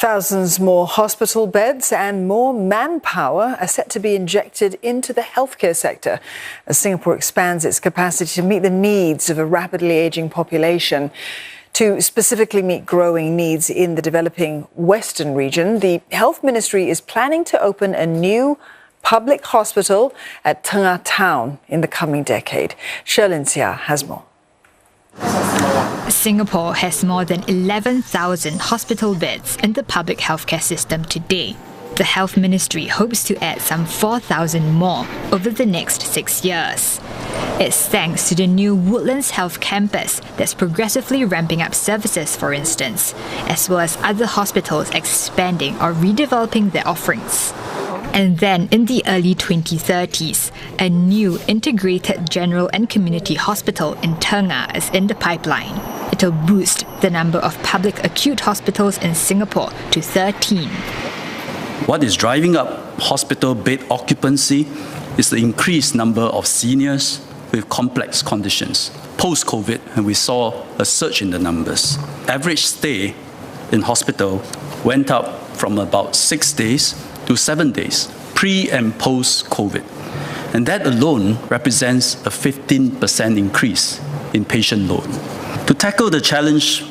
Thousands more hospital beds and more manpower are set to be injected into the healthcare sector as Singapore expands its capacity to meet the needs of a rapidly ageing population. To specifically meet growing needs in the developing Western region, the Health Ministry is planning to open a new public hospital at Tengah town in the coming decade. Sherlyn Seah has more. Singapore has more than 11,000 hospital beds in the public healthcare system today. The Health Ministry hopes to add some 4,000 more over the next 6 years. It's thanks to the new Woodlands Health Campus that's progressively ramping up services, for instance, as well as other hospitals expanding or redeveloping their offerings. And then in the early 2030s, a new integrated general and community hospital in Tengah is in the pipeline. It'll boost the number of public acute hospitals in Singapore to 13. What is driving up hospital bed occupancy is the increased number of seniors with complex conditions. Post-COVID, and we saw a surge in the numbers. Average stay in hospital went up from about 6 days to 7 days, pre and post-COVID. And that alone represents a 15% increase in patient load. To tackle the challenge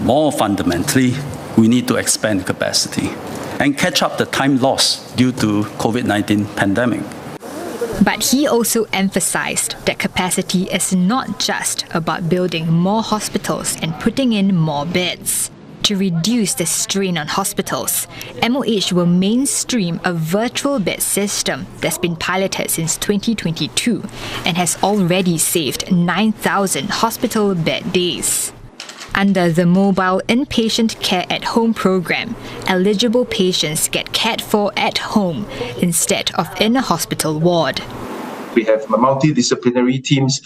more fundamentally, we need to expand capacity and catch up the time lost due to COVID-19 pandemic. But he also emphasized that capacity is not just about building more hospitals and putting in more beds. To reduce the strain on hospitals, MOH will mainstream a virtual bed system that's been piloted since 2022 and has already saved 9,000 hospital bed days. Under the Mobile Inpatient Care at Home program, eligible patients get cared for at home instead of in a hospital ward. We have multidisciplinary teams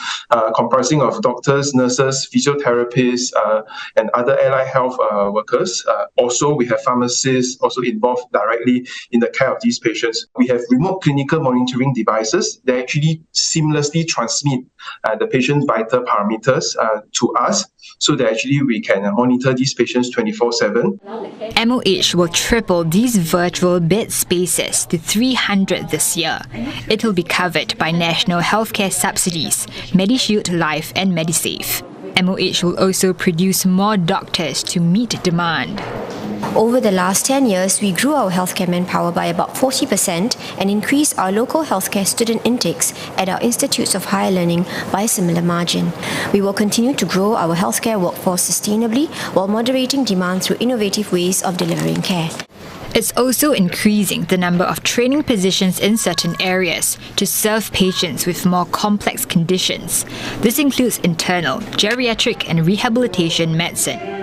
comprising of doctors, nurses, physiotherapists, and other allied health workers. Also, we have pharmacists also involved directly in the care of these patients. We have remote clinical monitoring devices that actually seamlessly transmit the patient's vital parameters to us, so that actually we can monitor these patients 24/7. MOH will triple these virtual bed spaces to 300 this year. It'll be covered by national healthcare subsidies, MediShield Life and MediSave. MOH will also produce more doctors to meet demand. Over the last 10 years, we grew our healthcare manpower by about 40% and increased our local healthcare student intakes at our institutes of higher learning by a similar margin. We will continue to grow our healthcare workforce sustainably while moderating demand through innovative ways of delivering care. It's also increasing the number of training positions in certain areas to serve patients with more complex conditions. This includes internal, geriatric and rehabilitation medicine.